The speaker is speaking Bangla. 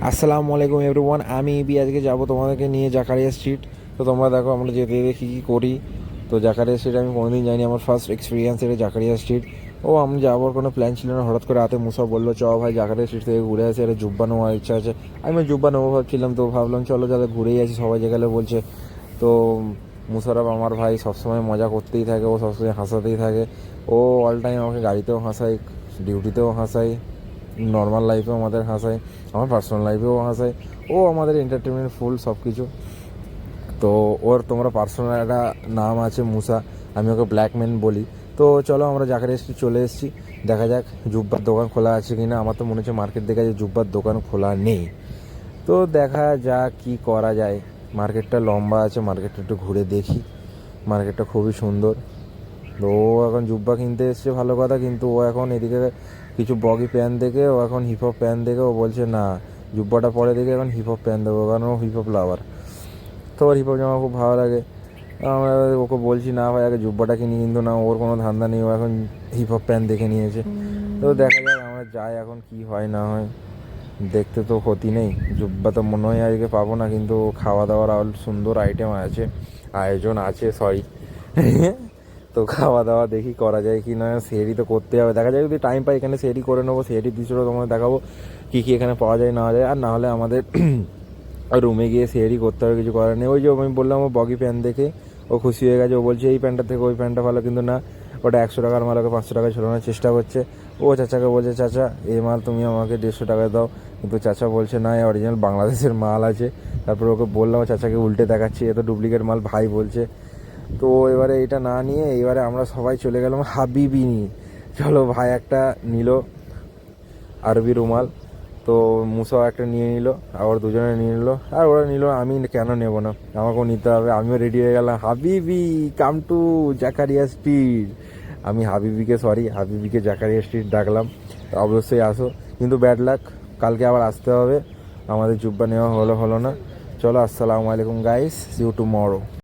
আসসালামু আলাইকুম এভরিওয়ান, আমি এবি আজকে যাবো তোমাদেরকে নিয়ে জাকারিয়া স্ট্রিট। তো তোমরা দেখো আমরা যেতে যেতে কী কী করি। তো জাকারিয়া স্ট্রিট আমি কোনোদিন যাইনি, আমার ফার্স্ট এক্সপিরিয়েন্স এটা জাকারিয়া স্ট্রিট। আমি যাওয়ার কোনো প্ল্যান ছিল না, হঠাৎ করে রাতে মুসা বললো চ ভাই জাকারিয়া স্ট্রিট থেকে ঘুরে আসে, এটা জুব্বা নেওয়ার ইচ্ছা আছে। আমি জুব্বা নেবো ভাবছিলাম, তো ভাবলাম চলো যাতে ঘুরেই আসি, সবাই যেগুলো বলছে। তো মুশারফ আমার ভাই সবসময় মজা করতেই থাকে, ও সবসময় হাসাতেই থাকে। ও অল টাইম আমাকে গাড়িতেও হাসায়, ডিউটিতেও হাসায়, নর্মাল লাইফেও আমাদের হাসায়, আমার পার্সোনাল লাইফেও হাসায়। ও আমাদের এন্টারটেনমেন্ট ফুল সব কিছু। তো ওর তোমরা পার্সোনাল একটা নাম আছে মুসা, আমি ওকে ব্ল্যাকম্যান বলি। তো চলো আমরা জাকারিয়া স্ট্রিট চলে এসেছি, দেখা যাক জুব্বার দোকান খোলা আছে কি না। আমার তো মনে হচ্ছে মার্কেট দেখে যে জুব্বার দোকান খোলা নেই। তো দেখা যাক কী করা যায়। মার্কেটটা লম্বা আছে, মার্কেটটা একটু ঘুরে দেখি। মার্কেটটা খুবই সুন্দর। তো ও এখন জুব্বা কিনতে এসছে ভালো কথা, কিন্তু ও এখন এদিকে কিছু বগি প্যান্ট দেখে, ও এখন হিপ হপ প্যান্ট দেখে ও বলছে না, জুব্বাটা পরে দেখে এখন হিপ হপ প্যান্ট দেবো, কারণ ও হিপ হপ লাভার। তো ওর হিপ হপ জামা খুব ভালো লাগে। আমরা ওকে বলছি না ভাই আগে জুব্বাটা কিনি, কিন্তু না, ওর কোনো ধান্দা নেই, ও এখন হিপ হপ প্যান্ট দেখে নিয়েছে। তো দেখা যাক আমরা যাই এখন কি হয় না হয়, দেখতে তো ক্ষতি নেই। জুব্বা তো মনে হয় আজকে পাবো না, কিন্তু খাওয়া দাওয়ার সুন্দর আইটেম আছে, আয়োজন আছে, সরি। তো খাওয়া দাওয়া দেখি করা যায় কি না, সেহরি তো করতে হবে, দেখা যায় যদি টাইম পাই এখানে সেহরি করে নেবো। সেহরি দৃশ্যটা তোমাদের দেখাবো কী কী এখানে পাওয়া যায় না যায়, আর না হলে আমাদের রুমে গিয়ে সেহরি করতে হবে, কিছু করার নেই। ওই যে আমি বললাম ও বগি প্যান্ট দেখে ও খুশি হয়ে গেছে, ও বলছে এই প্যান্টটা থেকে ওই প্যান্টটা ভালো, কিন্তু না, ওটা 100 টাকার মাল ওকে 500 টাকায় ছোটানোর চেষ্টা করছে। ও চাচাকে বলছে চাচা এই মাল তুমি আমাকে 150 টাকায় দাও, কিন্তু চাচা বলছে না, অরিজিনাল বাংলাদেশের মাল আছে। তারপর ওকে বললাম, চাচাকে উল্টে দেখাচ্ছি এ তো ডুপ্লিকেট মাল, ভাই বলছে। তো এবারে এটা না নিয়ে এবারে আমরা সবাই চলে গেলাম হাবিবি নিয়ে। চলো ভাই একটা নিল আরবি রুমাল, তো মুসাও একটা নিয়ে নিল, আবার দুজনে নিয়ে নিল, আর ওরা নিল, আমি কেন নেব না, আমাকেও নিতে হবে। আমিও রেডি হয়ে গেলাম, হাবিবি কাম টু জাকারিয়া স্ট্রিট। আমি হাবিবিকে জাকারিয়া স্ট্রিট ডাকলাম, অবশ্যই আসো, কিন্তু ব্যাড লাক, কালকে আবার আসতে হবে। আমাদের জুব্বা নেওয়া হলো না। চলো আসসালামু আলাইকুম গাইস, সি ইউ টুমরো।